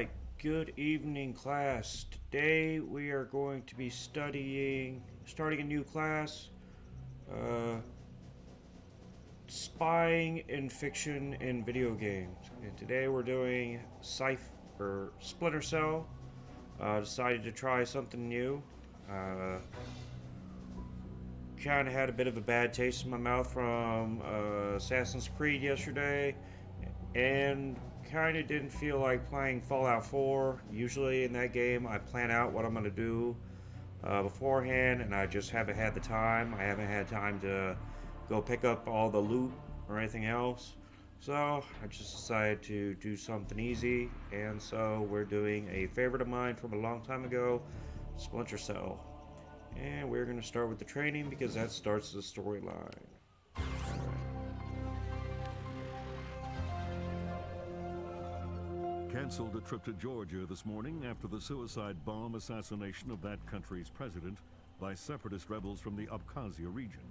Alright, good evening, class. Today we are going to be starting a new class, uh, spying in fiction in video games. And today we're doing Splinter Cell. Decided to try something new. Uh, kind of had a bit of a bad taste in my mouth from Assassin's Creed yesterday, and kind of didn't feel like playing Fallout 4. Usually in that game, I plan out what I'm going to do beforehand, and I just haven't had the time. I haven't had time to go pick up all the loot or anything else. So I just decided to do something easy, and so we're doing a favorite of mine from a long time ago, Splinter Cell. And we're going to start with the training because that starts the storyline. Canceled a trip to Georgia this morning after the suicide bomb assassination of that country's president by separatist rebels from the Abkhazia region.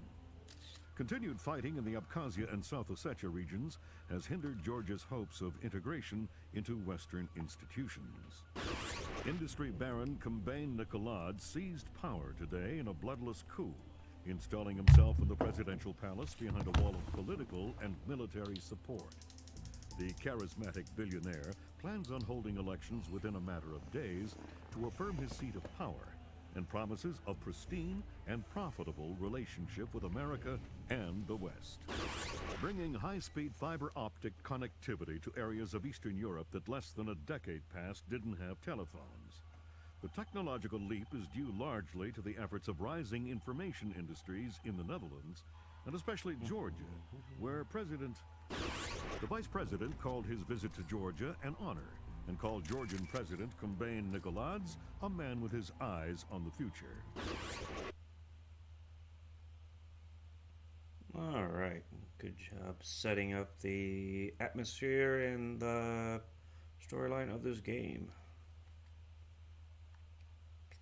Continued fighting in the Abkhazia and South Ossetia regions has hindered Georgia's hopes of integration into Western institutions. Industry baron Kombain Nikolad seized power today in a bloodless coup, installing himself in the presidential palace behind a wall of political and military support. The charismatic billionaire plans on holding elections within a matter of days to affirm his seat of power, and promises a pristine and profitable relationship with America and the West. Bringing high-speed fiber optic connectivity to areas of Eastern Europe that less than a decade past didn't have telephones. The technological leap is due largely to the efforts of rising information industries in the Netherlands, and especially Georgia, where the vice president called his visit to Georgia an honor, and called Georgian President Kombain Nikolads a man with his eyes on the future. Alright, good job setting up the atmosphere and the storyline of this game.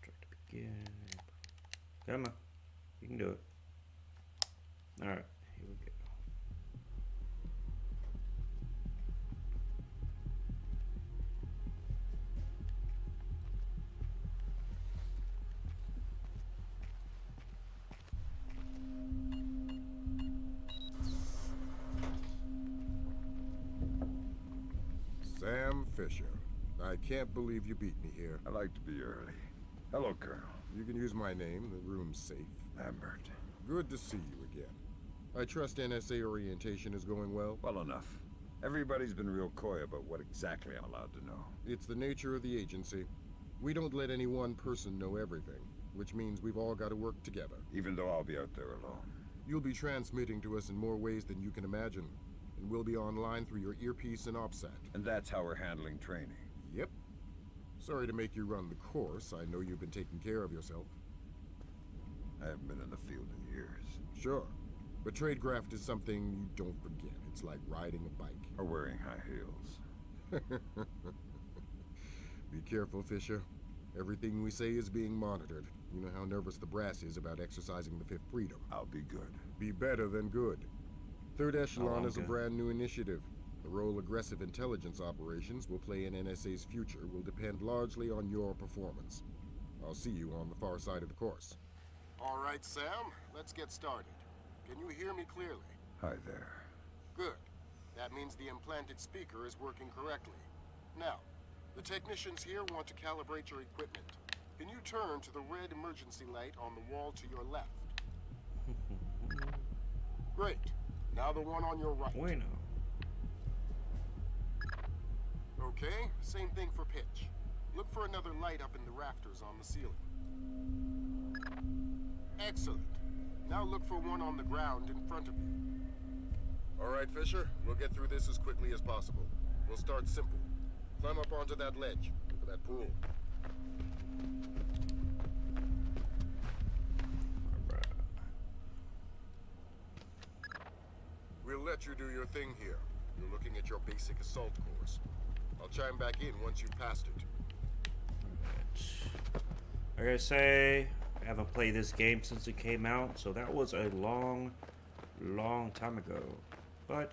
Start to begin. Come on, you can do it. Alright, here we go. Sam Fisher. I can't believe you beat me here. I like to be early. Hello, Colonel. You can use my name. The room's safe. Lambert. Good to see you again. I trust NSA orientation is going well? Well enough. Everybody's been real coy about what exactly I'm allowed to know. It's the nature of the agency. We don't let any one person know everything, which means we've all got to work together. Even though I'll be out there alone. You'll be transmitting to us in more ways than you can imagine, and we'll be online through your earpiece and OPSAT. And that's how we're handling training. Yep. Sorry to make you run the course. I know you've been taking care of yourself. I haven't been in the field in years. Sure. But tradecraft is something you don't forget. It's like riding a bike. Or wearing high heels. Be careful, Fisher. Everything we say is being monitored. You know how nervous the brass is about exercising the Fifth Freedom. I'll be good. Be better than good. Third Echelon is a okay. brand new initiative. The role aggressive intelligence operations will play in NSA's future will depend largely on your performance. I'll see you on the far side of the course. All right, Sam. Let's get started. Can you hear me clearly? Hi there. Good. That means the implanted speaker is working correctly. Now, the technicians here want to calibrate your equipment. Can you turn to the red emergency light on the wall to your left? Great. Now the one on your right. Bueno. Okay, same thing for pitch. Look for another light up in the rafters on the ceiling. Excellent. Now look for one on the ground in front of you. All right, Fisher. We'll get through this as quickly as possible. We'll start simple. Climb up onto that ledge, over that pool. We'll let you do your thing here. You're looking at your basic assault course. I'll chime back in once you've passed it. I gotta say, I haven't played this game since it came out, so that was a long time ago. But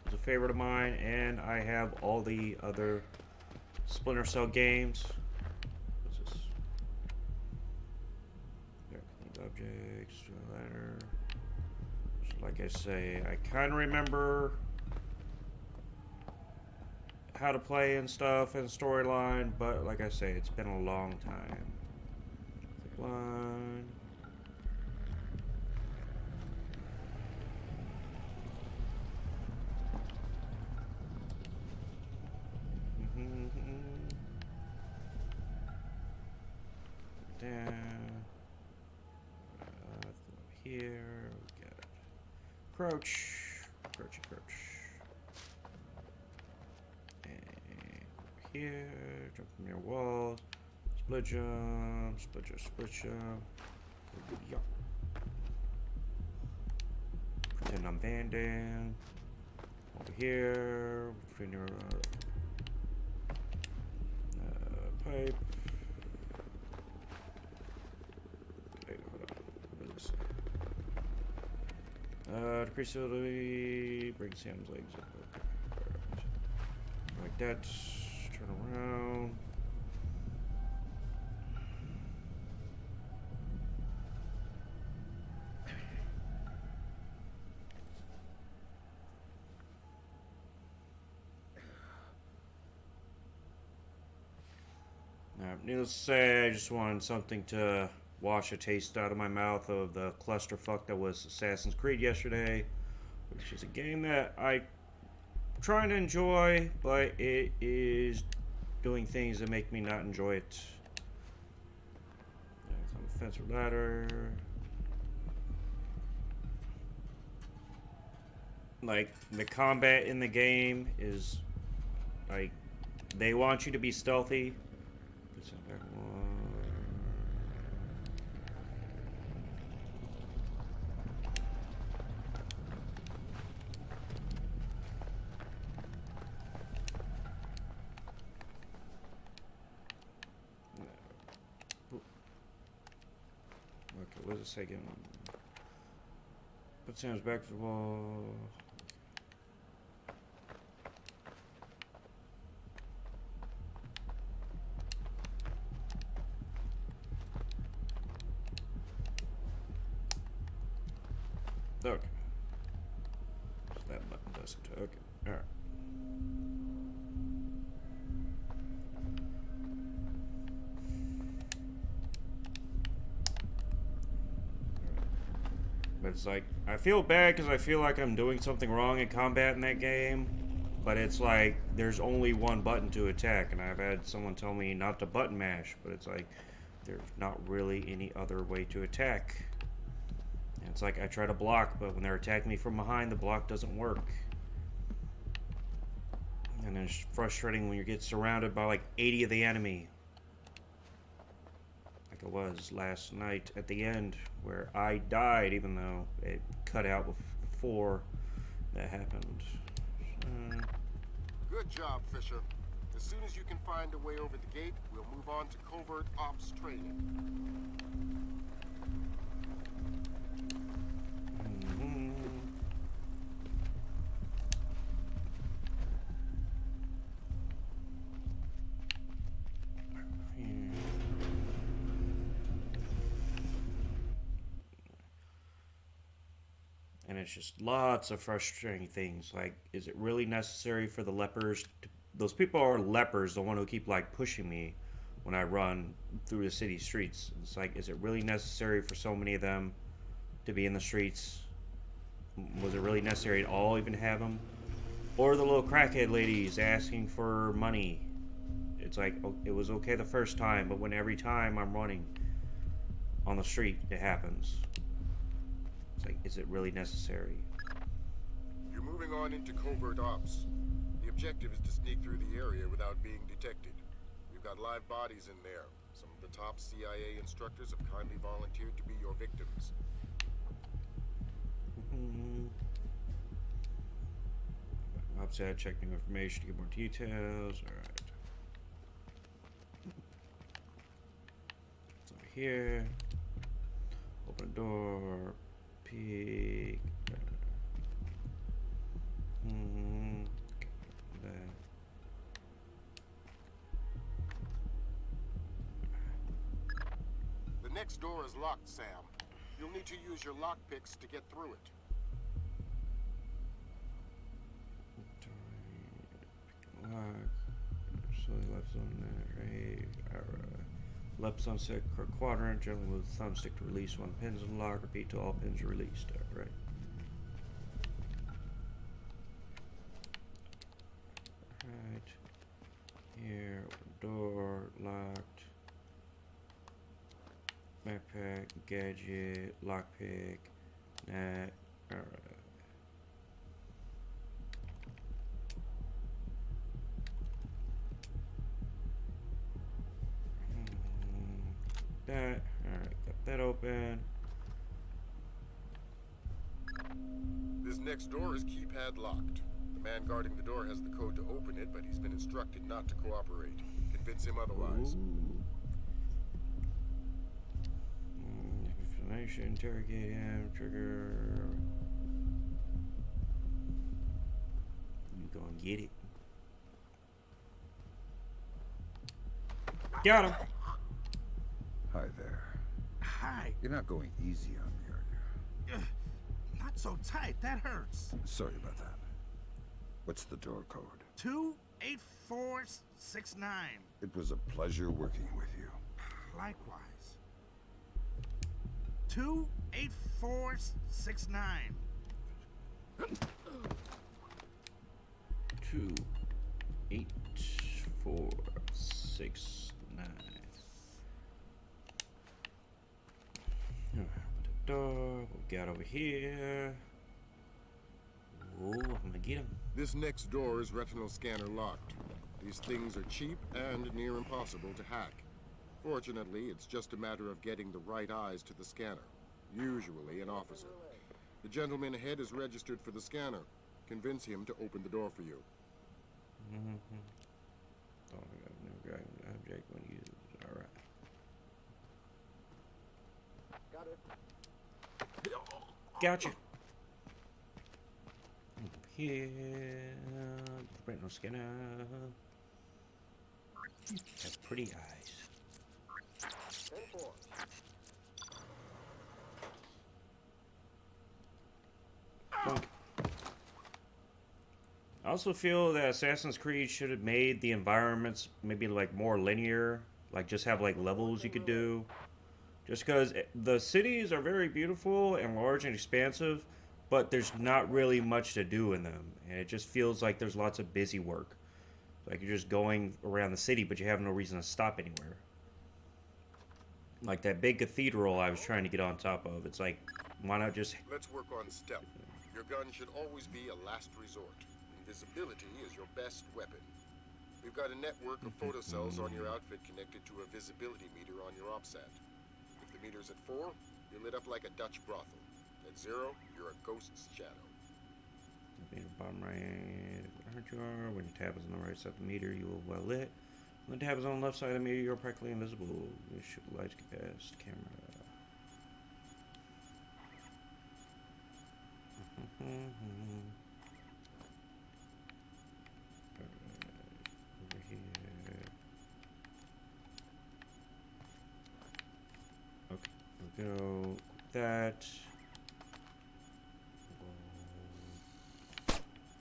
it's a favorite of mine, and I have all the other Splinter Cell games. What's this? Yeah, cleaned objects, ladder. So like I say, I kind of remember how to play and stuff and storyline, but like I say, it's been a long time. Line. Down. Here we got crouch, crouchy crouch. And here, jump near wall, split jump, split jump. Yup. Pretend I'm Van Damme. Over here, pretend you're pipe. Wait, hold on. What does this say? Decrease ability, break Sam's legs up. Right. Like that. Turn around. Needless to say, I just wanted something to wash a taste out of my mouth of the clusterfuck that was Assassin's Creed yesterday, which is a game that I trying to enjoy, but it is doing things that make me not enjoy it. Climb a fence or ladder. Like, the combat in the game is like they want you to be stealthy. Okay, what is it again? Put Sam's back to the wall. Okay. So that button does it. Okay. Alright. But it's like, I feel bad because I feel like I'm doing something wrong in combat in that game. But it's like, there's only one button to attack. And I've had someone tell me not to button mash. But it's like, there's not really any other way to attack. And it's like, I try to block, but when they're attacking me from behind, the block doesn't work. And it's frustrating when you get surrounded by like 80 of the enemy. Like it was last night at the end, where I died, even though it cut out before that happened. Good job, Fisher. As soon as you can find a way over the gate, we'll move on to covert ops training. And it's just lots of frustrating things. Like, is it really necessary for the lepers to, those people are lepers, the one who keep like pushing me when I run through the city streets. It's like, is it really necessary for so many of them to be in the streets? Was it really necessary at all even have them? Or the little crackhead ladies asking for money. It's like, it was okay the first time, but when every time I'm running on the street, it happens. It's like, is it really necessary? You're moving on into covert ops. The objective is to sneak through the area without being detected. We've got live bodies in there. Some of the top CIA instructors have kindly volunteered to be your victims. Upside, check new information to get more details. Alright. It's over here. Open the door. Peek. That. next door is locked, Sam. You'll need to use your lockpicks to get through it. Lock. So left on that, right? Left on set quadrant, generally with thumbstick to release one pins in lock. Repeat till all pins are released. Alright. Right. Here, door locked. Backpack, gadget, lockpick, that. Alright. That. Alright, got that open. This next door is keypad locked. The man guarding the door has the code to open it, but he's been instructed not to cooperate. Convince him otherwise. Information, interrogate him, trigger. You gonna get it. Got him. Hi there. Hi. You're not going easy on me, are you? Not so tight. That hurts. Sorry about that. What's the door code? 28469. It was a pleasure working with you. Likewise. 28469. 2, 8, 4, 6, 9. Alright, the door. What we got over here? Oh, I'm gonna get him. This next door is retinal scanner locked. These things are cheap and near impossible to hack. Fortunately, it's just a matter of getting the right eyes to the scanner, usually an officer. The gentleman ahead is registered for the scanner. Convince him to open the door for you. Oh, I got no dragon object when used. Alright. Got it. Gotcha. Over here. Retinal scanner. Have pretty eyes. 10-4. Bonk. I also feel that Assassin's Creed should have made the environments maybe like more linear, like just have like levels you could do. Just because the cities are very beautiful and large and expansive, but there's not really much to do in them, and it just feels like there's lots of busy work. Like you're just going around the city, but you have no reason to stop anywhere. Like that big cathedral I was trying to get on top of. It's like, why not just... Let's work on stealth. Your gun should always be a last resort. Invisibility is your best weapon. We've got a network of photocells on your outfit connected to a visibility meter on your OPSAT. If the meter's at 4, you're lit up like a Dutch brothel. At 0, you're a ghost's shadow. Bottom right, when your tab is on the right side of the meter, you will well lit. When the tab is on the left side of the meter, you're practically invisible. You should lights get past camera. Over here. Okay, we'll go that.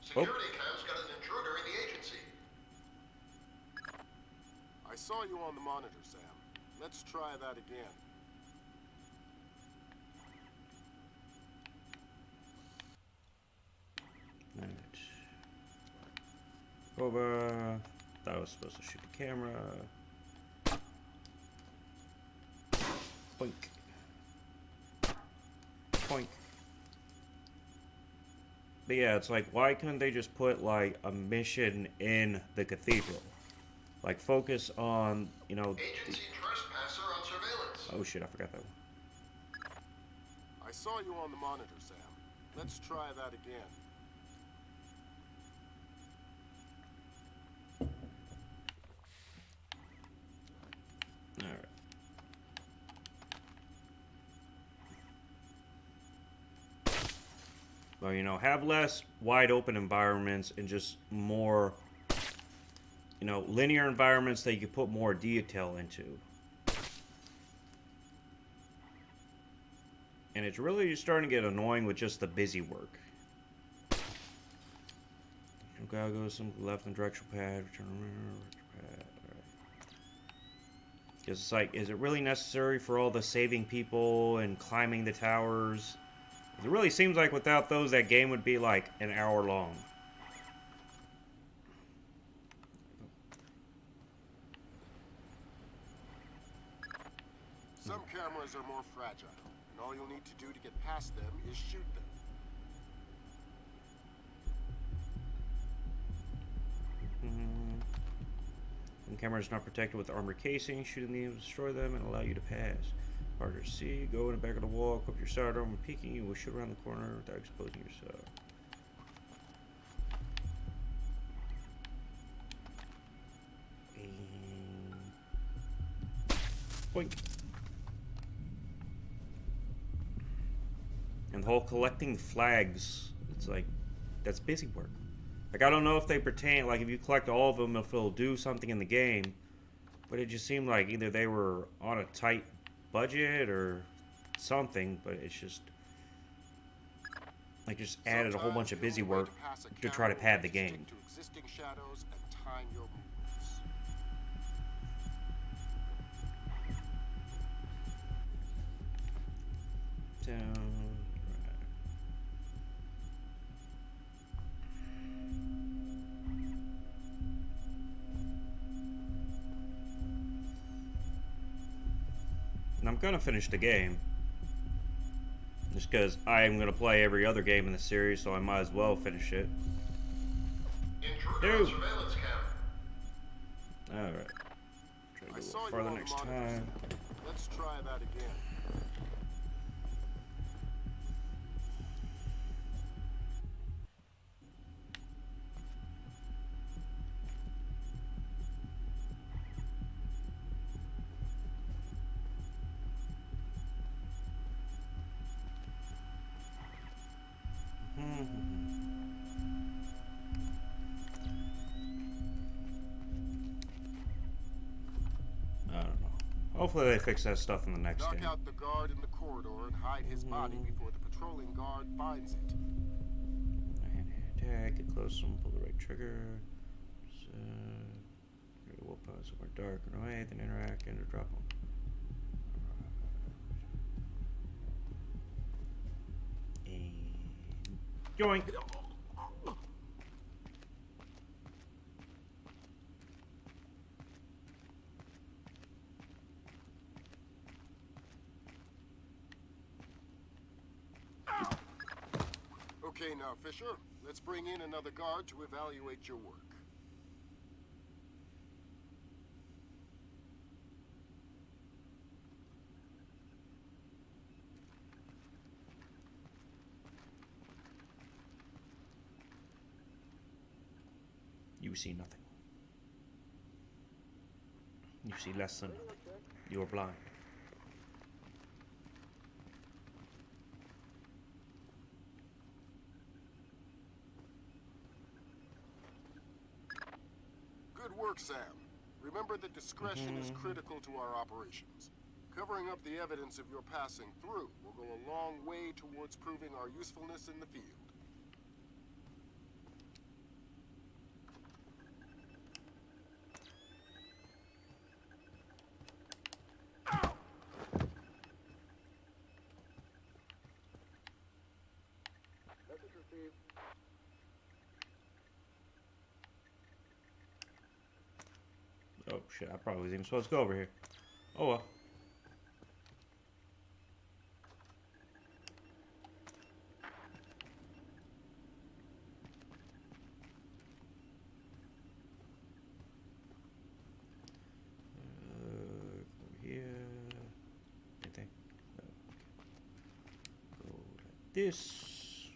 Security cam's got an intruder in the agency. I saw you on the monitor, Sam. Let's try that again. Alright. Over. Thought I was supposed to shoot the camera. Boink. Boink. But yeah, it's like, why couldn't they just put like a mission in the cathedral? Like focus on, you know. Agency trespasser on surveillance. Oh shit, I forgot that one. I saw you on the monitor, Sam. Let's try that again. Alright. Well, you know, have less wide open environments and just more, you know, linear environments that you can put more detail into. And it's really starting to get annoying with just the busy work. You gotta go some left and directional pad, return pad. Alright. It's like, is it really necessary for all the saving people and climbing the towers? It really seems like without those, that game would be like an hour long. Some cameras are more fragile, and all you'll need to do to get past them is shoot them. Some cameras not protected with armor casing. Shooting these will destroy them and allow you to pass. Harder to see. Go in the back of the wall. Equip your sidearm. When peeking, you will shoot around the corner without exposing yourself. Boink. And the whole collecting flags, it's like, that's busy work. Like, I don't know if they pertain, like, if you collect all of them, if it'll do something in the game. But it just seemed like either they were on a tight budget or something, but it's just, like, just added a whole bunch of busy work to try to pad the game. To existing shadows and time your movements. Down. And I'm gonna finish the game. Just because I am gonna play every other game in the series, so I might as well finish it. Intruder on surveillance cam. Alright. Try to go a I saw little you farther on the next monitors. time. Let's try that again. I don't know. Hopefully they fix that stuff in the next Knock game. out the guard in the corridor and hide his body before the patrolling guard finds it. Hand attack, get close to him, pull the right trigger. We'll put somewhere dark and away, then interact and drop him. And yoink! Okay, now, Fisher, let's bring in another guard to evaluate your work. You see nothing. You see less than nothing. You are blind. Good work, Sam. Remember that discretion is critical to our operations. Covering up the evidence of your passing through will go a long way towards proving our usefulness in the field. Oh shit, I probably wasn't even supposed to go over here. Oh well. Over here. Anything? No. Okay. Go like this.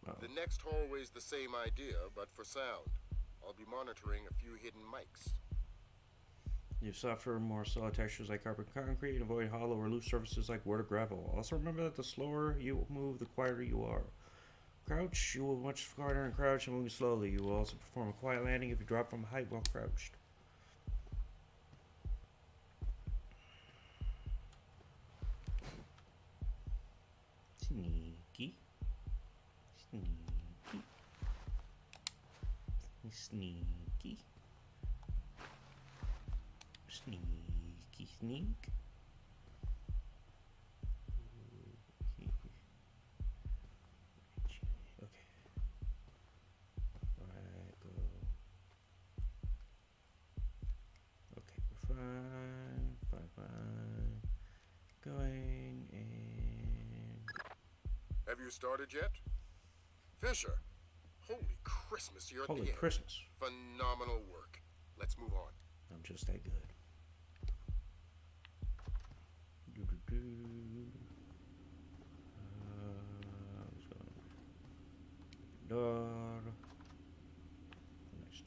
Oh. The next hallway's the same idea, but for sound. I'll be monitoring a few hidden mics. You suffer more solid textures like carbon concrete and avoid hollow or loose surfaces like wood or gravel. Also remember that the slower you move, the quieter you are. Crouch, you will be much quieter and crouch and moving slowly. You will also perform a quiet landing if you drop from height while crouched. Sneaky. Sneaky. Sneaky. Sneaky sneak. Okay. Alright, go. Okay, we're fine. Fine. Going and Have you started yet? Fisher! Holy Christmas, you're at holy the end. Christmas. Phenomenal work. Let's move on. I'm just that good. Doo-doo-doo. Let's go. Door. Next.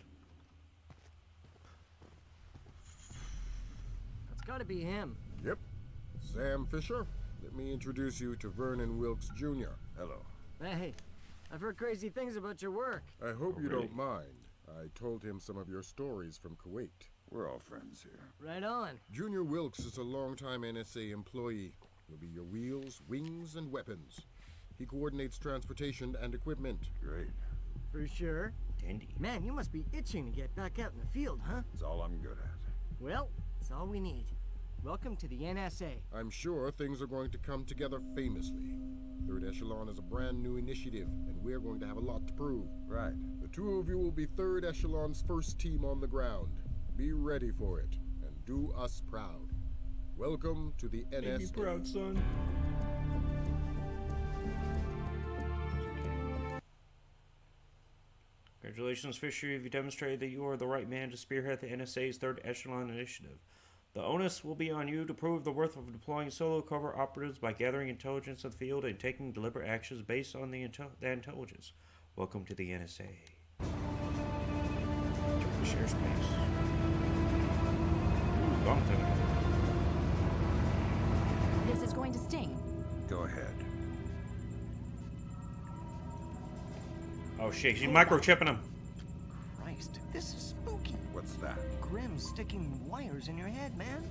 That's gotta be him. Yep. Sam Fisher, let me introduce you to Vernon Wilkes Jr. Hello. Hey, I've heard crazy things about your work. I hope you really? don't mind. I told him some of your stories from Kuwait. We're all friends here. Right on. Junior Wilkes is a longtime NSA employee. He'll be your wheels, wings, and weapons. He coordinates transportation and equipment. Great. For sure. Dandy. Man, you must be itching to get back out in the field, huh? It's all I'm good at. Well, it's all we need. Welcome to the NSA. I'm sure things are going to come together famously. Third Echelon is a brand new initiative, and we're going to have a lot to prove. Right. The two of you will be Third Echelon's first team on the ground. Be ready for it, and do us proud. Welcome to the NSA. Make me proud, son. Congratulations, Fisher. You've demonstrated that you are the right man to spearhead the NSA's Third Echelon initiative. The onus will be on you to prove the worth of deploying solo cover operatives by gathering intelligence in the field and taking deliberate actions based on the intelligence. Welcome to the NSA. Share space. Ooh, long time ago. This is going to sting. Go ahead. Oh shit, she's microchipping him. Christ, this is spooky. What's that? Grim sticking wires in your head, man.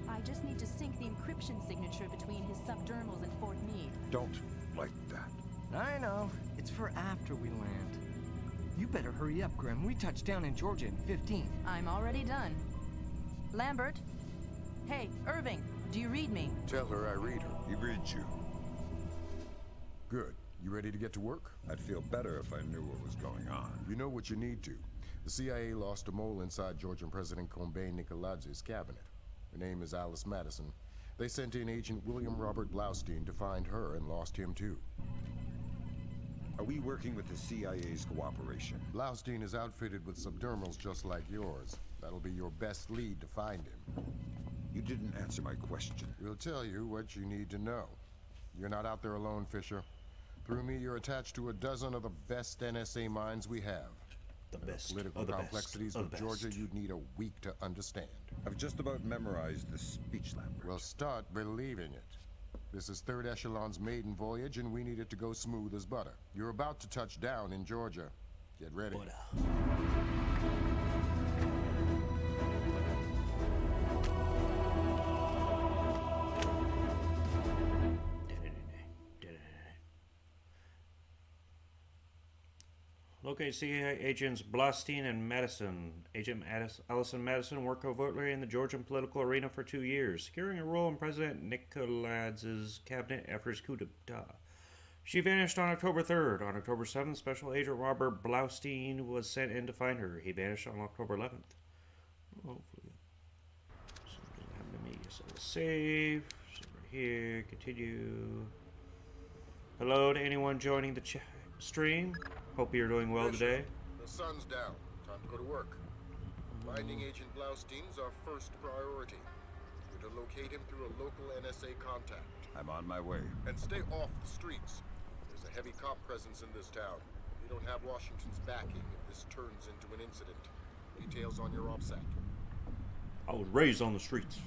I just need to sync the encryption signature between his subdermals and Fort Meade. Don't like that. I know. It's for after we land. You better hurry up, Grim. We touch down in Georgia in 15. I'm already done. Lambert? Hey, Irving, do you read me? Tell her I read her. He reads you. Good. You ready to get to work? I'd feel better if I knew what was going on. You know what you need to. The CIA lost a mole inside Georgian President Combay Nicoladz's cabinet. Her name is Alice Madison. They sent in Agent William Robert Blaustein to find her and lost him too. Are we working with the CIA's cooperation? Blaustein is outfitted with subdermals just like yours. That'll be your best lead to find him. You didn't answer my question. We'll tell you what you need to know. You're not out there alone, Fisher. Through me, you're attached to a dozen of the best NSA minds we have. The best Political of the complexities best of of the Georgia best. you'd need a week to understand. I've just about memorized the speech, Lambert. Well, start believing it. This is Third Echelon's maiden voyage, and we need it to go smooth as butter. You're about to touch down in Georgia. Get ready. Locate CIA agents Blaustein and Madison. Agent Allison Madison worked covertly in the Georgian political arena for 2 years, securing a role in President Nicoladz's cabinet after his coup d'etat. She vanished on October 3rd. On October 7th, Special Agent Robert Blaustein was sent in to find her. He vanished on October 11th. Hopefully. Something doesn't happen to me. So let's save. So right here. Continue. Hello to anyone joining the stream. Hope you're doing well today. The sun's down. Time to go to work. Finding Agent Blaustein's our first priority. We're to locate him through a local NSA contact. I'm on my way. And stay off the streets. There's a heavy cop presence in this town. We don't have Washington's backing if this turns into an incident. Details on your OPSAT. I was raised on the streets.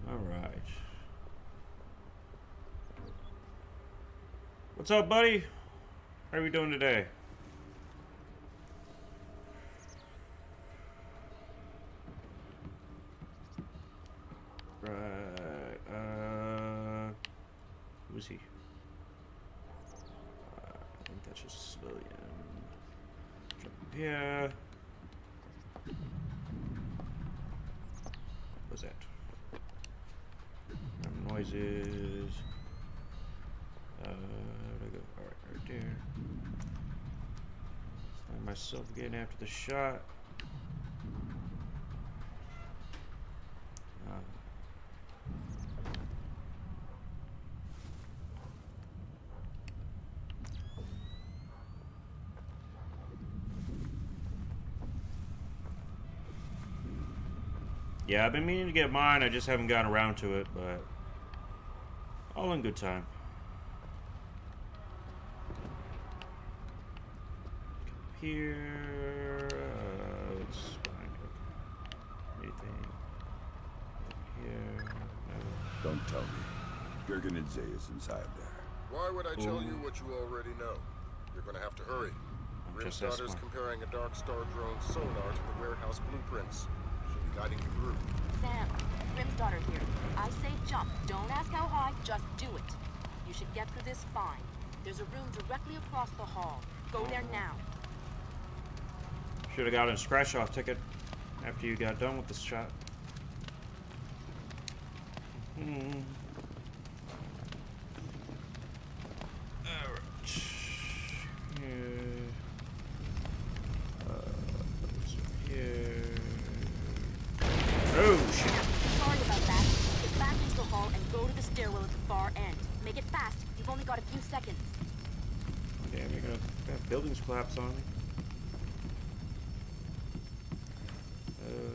Alright. What's up, buddy? How are we doing today? Right, is he? I think that's just a civilian. Jump here. What's that? Noises. Where'd I go? Alright, right there. Find myself again after the shot. Yeah, I've been meaning to get mine. I just haven't gotten around to it, but all in good time. Here, it's fine. Anything here? No. Don't tell me. Gergenidze is inside there. Why would I tell Ooh. you what you already know? You're gonna have to hurry. I'm just that Grimstadter's smart. comparing a Dark Star drone sonar to the warehouse blueprints. She'll be guiding you through. Sam, Grim's daughter here. I say jump. Don't ask how high, just do it. You should get through this fine. There's a room directly across the hall. Go there now. Should have got a scratch-off ticket after you got done with this shot. Alright. Here. Oh, shit. Sorry about that. Get back into the hall and go to the stairwell at the far end. Make it fast. You've only got a few seconds. Damn, you're gonna have buildings collapse on me.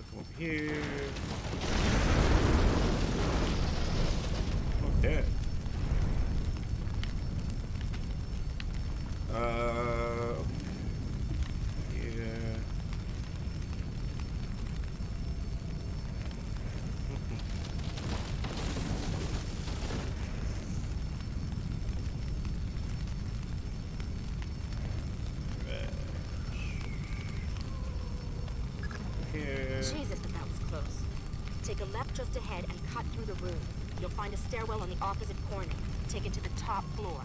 Come over here. Fuck that. Yeah. Here. Jesus, but that was close. Take a left just ahead and cut through the room. You'll find a stairwell on the opposite corner. Take it to the top floor.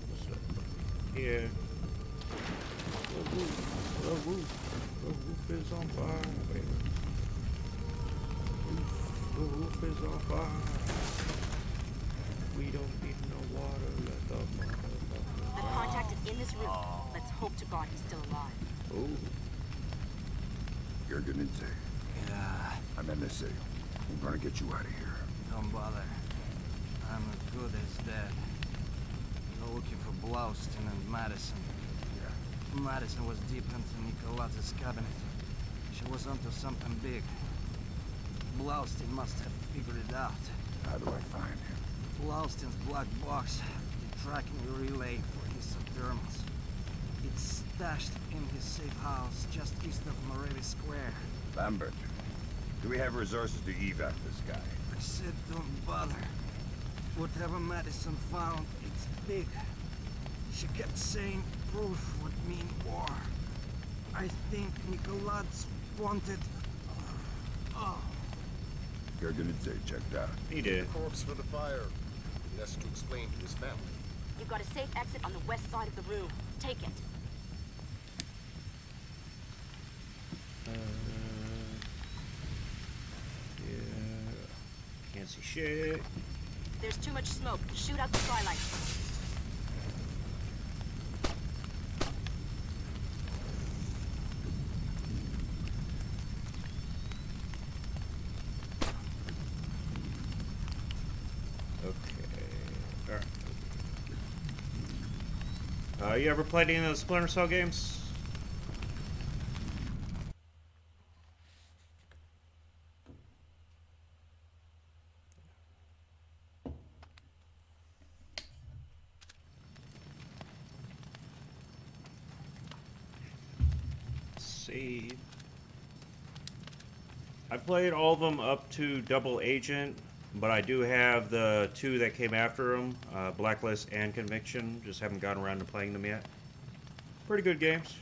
What's up here? The roof is on fire, baby. The roof is on fire. We don't need no water, let the motherfucker The contact is in this room. Let's hope to God he's still alive. Oh, Gergenidze. Yeah, I'm NSA. I'm gonna get you out of here. don't bother. I'm as good as dead. You're looking for Blaustin and Madison. Yeah. Madison was deep into Nicolaz's cabinet. She was onto something big. Blaustin must have figured it out. How do I find him? Blaustin's black box, the tracking relay for his subdermals. It's stashed in his safe house just east of Moretti Square. Lambert. Do we have resources to evac this guy? I said don't bother. Whatever Madison found, it's big. She kept saying proof would mean war. I think Nicolaz wanted... Oh. Gergenidze checked out. he did. Corpse for the fire. He has to explain to his family. You've got a safe exit on the west side of the room. Take it. Yeah. Can't see shit. There's too much smoke. Shoot out the skylight. Okay. Alright. You ever played any of the Splinter Cell games? Save. I played all of them up to Double Agent, but I do have the two that came after them, Blacklist and Conviction. Just haven't gotten around to playing them yet. Pretty good games.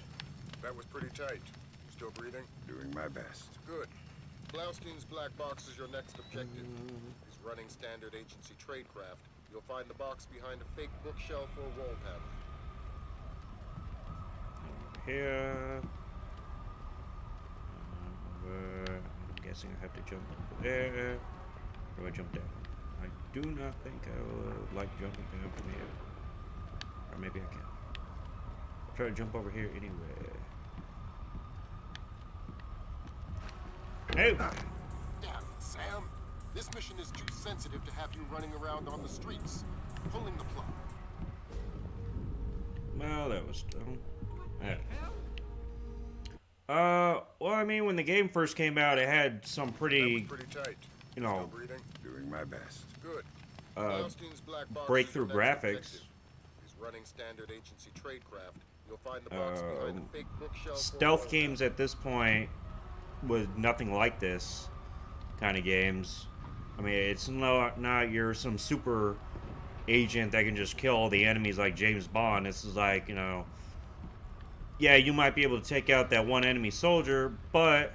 That was pretty tight. Still breathing? Doing my best. Good. Blaustein's black box is your next objective. He's running standard agency tradecraft. You'll find the box behind a fake bookshelf or wall panel. Here. I'm guessing I have to jump over there. Or do I jump down? I do not think I would like jumping down from here. Or maybe I can. I'll try to jump over here anyway. No! Damn it, Sam. This mission is too sensitive to have you running around on the streets. Pulling the plug. Well, that was dumb. Well, I mean, when the game first came out, it had some pretty, Pretty tight. you know, Still breathing? Doing my best. Good. Blaustein's black box breakthrough is your next graphics. objective. He's running standard agency tradecraft. You'll find the box behind a fake bookshelf. or Stealth wall games at this point was nothing like this kind of games. I mean, it's not you're some super agent that can just kill all the enemies like James Bond. This is like, you know, yeah, you might be able to take out that one enemy soldier, but,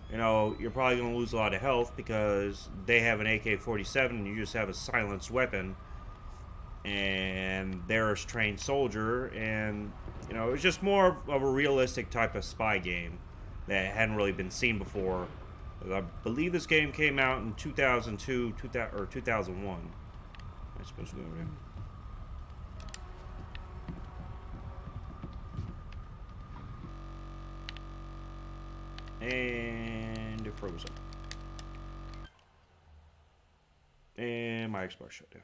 you know, you're probably going to lose a lot of health because they have an AK-47 and you just have a silenced weapon. And they're a trained soldier, and, you know, it's just more of a realistic type of spy game that hadn't really been seen before. I believe this game came out in 2002, or 2001. Am I supposed to go over there? And it froze up. And my Xbox shut down.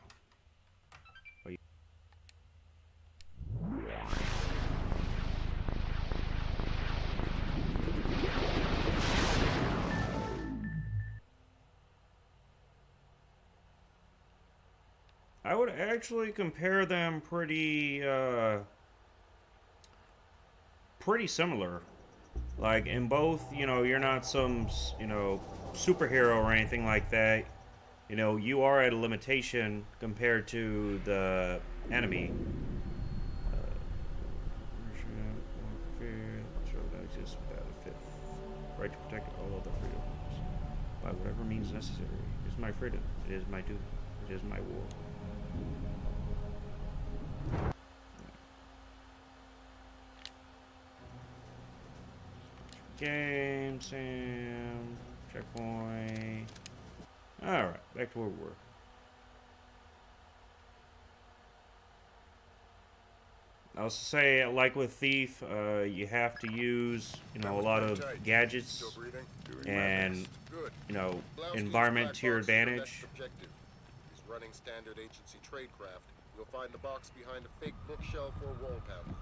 I would actually compare them pretty similar. Like, in both, you know, you're not some, you know, superhero or anything like that. You know, you are at a limitation compared to the enemy. Right to protect all of the freedoms by whatever means necessary. It is my freedom. It is my duty. It is my war. Game, Sam, checkpoint. Alright, back to where we were. I was to say, like with Thief, you have to use, you know, a lot of gadgets and, you know, environment to your advantage. He's running standard agency tradecraft. You'll find the box behind a fake bookshelf or wall panel.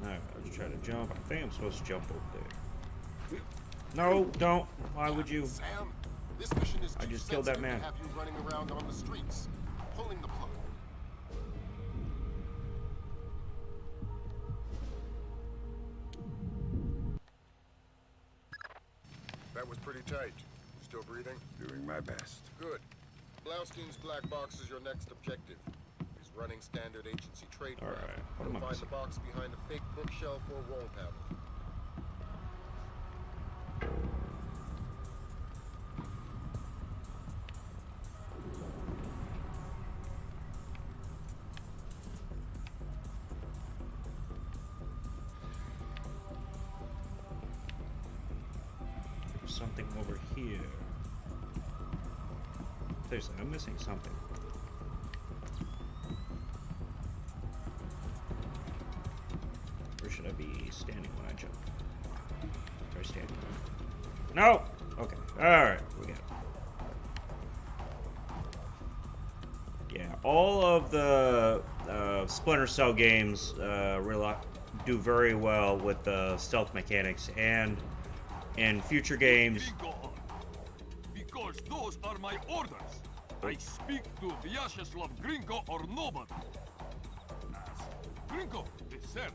Alright, I'll just try to jump. I think I'm supposed to jump over there. No, don't. Why would you? Sam, this mission is I just killed that man. to have you running around on the streets, pulling the plug. That was pretty tight. Still breathing? Doing my best. Good. Blaustein's black box is your next objective. He's running standard agency tradecraft. Alright, what You'll am I find missing? the box behind a fake bookshelf or wall panel. There's something over here. Seriously, I'm missing something. Where should I be standing when I jump? Try standing. No! Okay. Alright, we got it. Yeah, all of the Splinter Cell games really do very well with the stealth mechanics, and in future games. Because those are my orders. I speak to Vyacheslav Gringo or nobody. Gringo, sir.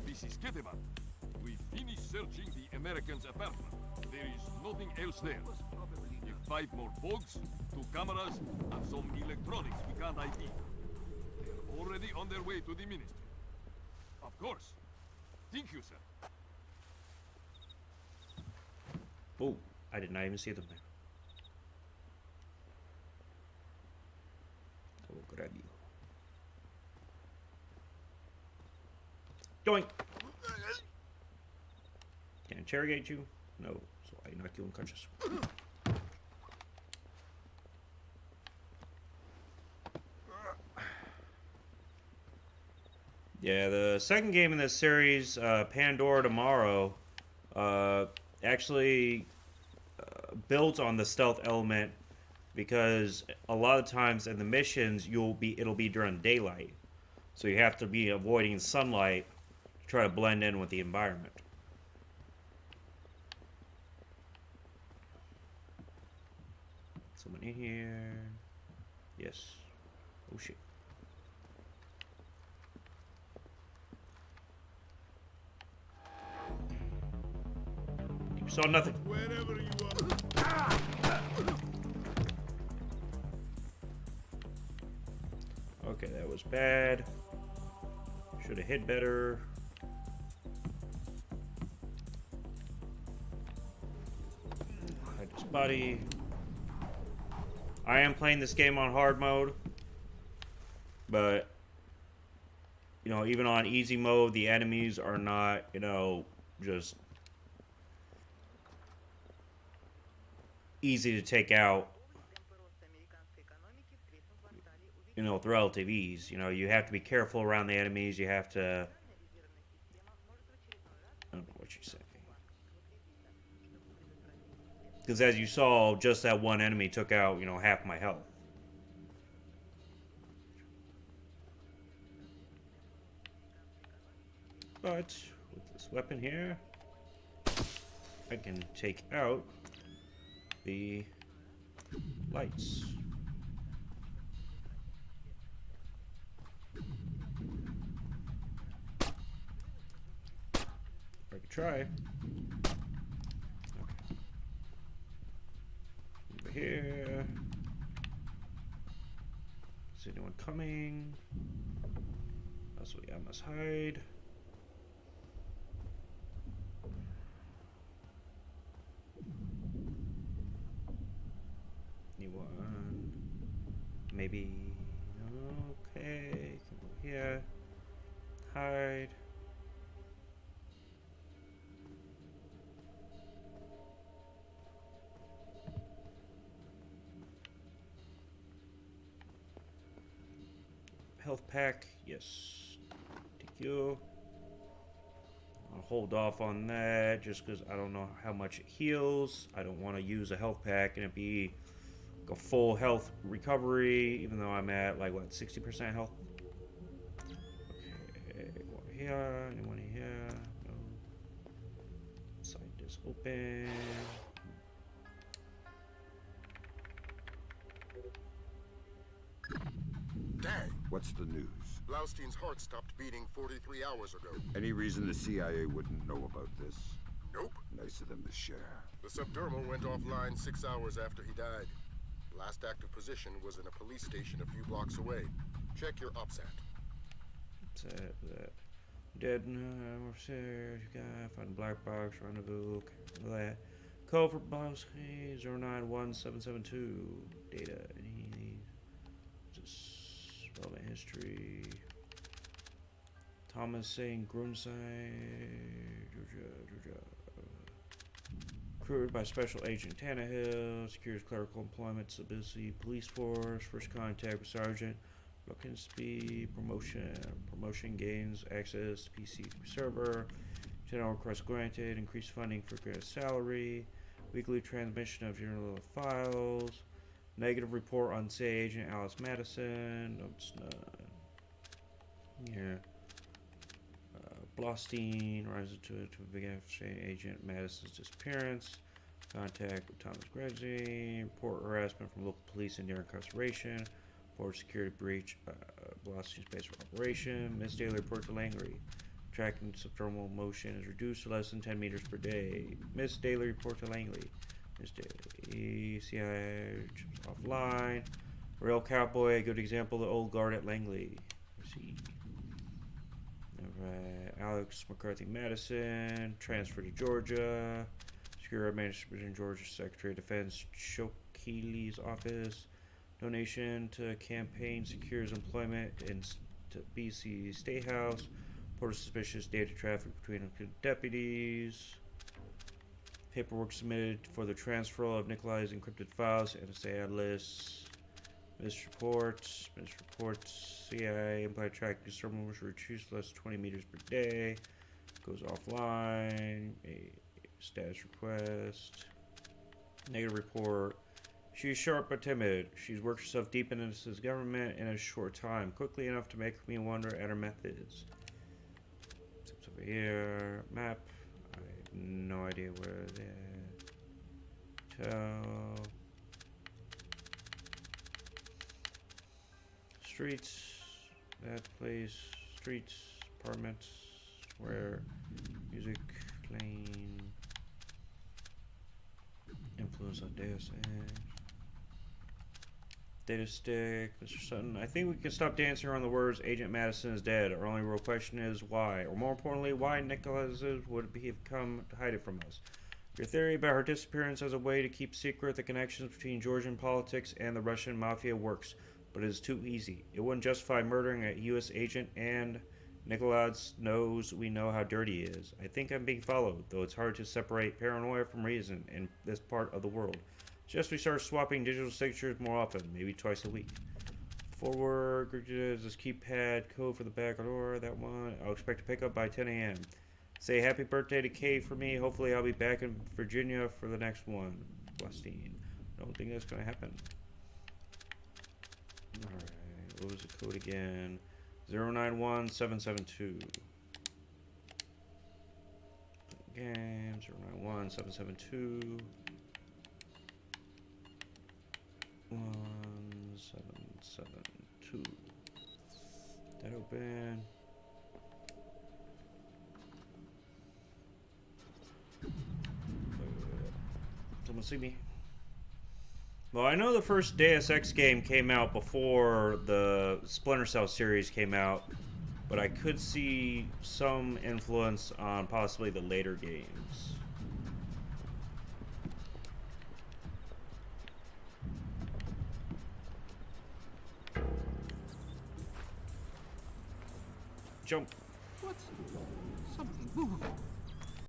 This is Ketevan. We finished searching the Americans' apartment. There is nothing else there. If 5 more bugs, 2 cameras, and some electronics we can't ID. They're already on their way to the ministry. Of course, Thank you, sir. Oh, I did not even see them there. I will grab you. Doink! Can I interrogate you? No, so I knock you unconscious. Yeah, the second game in this series, Pandora Tomorrow, actually builds on the stealth element because a lot of times in the missions it'll be during daylight, so you have to be avoiding sunlight to try to blend in with the environment. Someone in here? Yes. Oh shit. You saw nothing. Wherever you are. Okay, that was bad. Should have hit better. Hide this body. I am playing this game on hard mode, but you know, even on easy mode, the enemies are not, you know, just easy to take out. You know, with relative ease. You know, you have to be careful around the enemies. You have to. I don't know what she's saying. Because as you saw, just that one enemy took out, you know, half my health. But with this weapon here, I can take out the lights. I could try. Okay. Over here. Is anyone coming? So yeah, I must hide. Anyone? Maybe. Okay. Come over here. Hide. Health pack, yes. Thank you. I'll hold off on that just because I don't know how much it heals. I don't want to use a health pack and it be a full health recovery, even though I'm at like what, 60% health. Okay, go over here. Anyone here? No. Side is open. Dang! What's the news? Blaustein's heart stopped beating 43 hours ago. Any reason the CIA wouldn't know about this? Nope. Nice of them to share. The subdermal went offline 6 hours after he died. Last active position was in a police station a few blocks away. Check your OPSAT. That. Dead. We're serious. You got find a black box. Rendezvous. Okay. That. Code for boss 091772. Data. Any. Just relevant history. Thomas saying Grunside, Georgia. Recruited by Special Agent Tannehill. Secures clerical employment. Stability. Police force. First contact with Sergeant. Looking speed. Promotion gains access to PC server. General request granted. Increased funding for greater salary. Weekly transmission of general files. Negative report on CIA agent Alice Madison. Notes none. Yeah. Blaustein rises to investigate agent Madison's disappearance. Contact with Thomas Gregzy. Report harassment from local police and near incarceration. Report security breach. Blaustein's base for operation. Miss Daily report to Langley. Tracking subdermal motion is reduced to less than 10 meters per day. Miss Daily report to Langley. Miss Daily. CIA offline. Rail Cowboy, a good example of the old guard at Langley. Let's see. Alright. Alex McCarthy Madison, transfer to Georgia. Secure management in Georgia Secretary of Defense Shokile's office. Donation to campaign secures employment in BC State House. Report of suspicious data traffic between deputies. Paperwork submitted for the transfer of Nikolai's encrypted files. NSA lists. Missed reports. CIA implied tracking servers reduced less 20 meters per day. Goes offline. A status request. Negative report. She's sharp but timid. She's worked herself deep into this government in a short time, quickly enough to make me wonder at her methods. It's over here. Map. I have no idea where that. Streets. That place. Streets. Apartments. Where music. Lane. Influence on Deus Ex. Data stick, Mr. Sutton. I think we can stop dancing around the words Agent Madison is dead. Our only real question is why. Or more importantly, why Nicholas would he have come to hide it from us? Your theory about her disappearance as a way to keep secret the connections between Georgian politics and the Russian mafia works, but it is too easy. It wouldn't justify murdering a U.S. agent, and Nicholas knows we know how dirty he is. I think I'm being followed, though it's hard to separate paranoia from reason in this part of the world. Just we start swapping digital signatures more often, maybe twice a week. Forward, this keypad code for the back door, that one. I'll expect to pick up by 10 a.m. Say happy birthday to Kay for me. Hopefully I'll be back in Virginia for the next one. Westeen. I don't think that's going to happen. Alright, what was the code again? 091772. Game 091772. 1772. That open. Someone see me? Well, I know the first Deus Ex game came out before the Splinter Cell series came out, but I could see some influence on possibly the later games. Jump. What? Something moved.